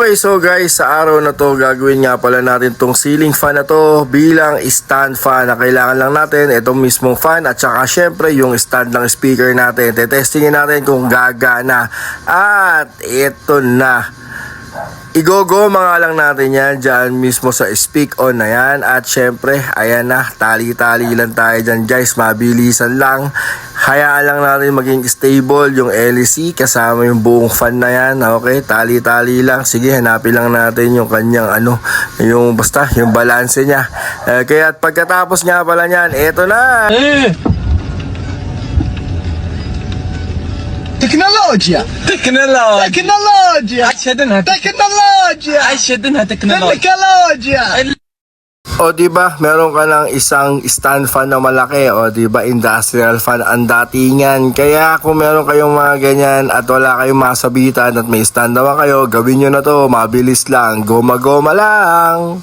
Okay, so guys, sa araw na to gagawin nga pala natin tong ceiling fan na to bilang stand fan na kailangan lang natin itong mismong fan at saka syempre yung stand ng speaker natin. Tetestingin natin kung gagana at ito na. Igogoma nga lang natin yan dyan mismo sa speak on na yan. At syempre, ayan na, tali-tali lang tayo dyan guys, mabilisan lang. Hayaan lang natin maging stable yung LEC kasama yung buong fan na yan. Okay, tali-tali lang. Sige, hanapin lang natin yung kanyang yung basta, yung balanse niya. Kaya pagkatapos nga pala niyan, eto na! تكنولوجيا عشدنها تكنولوجيا O diba, meron ka ng isang stand fan na malaki, o diba, industrial fan ang datingan. Kaya kung meron kayong mga ganyan at wala kayong masabitan at may stand naman kayo, gawin nyo na to, mabilis lang, goma-goma lang.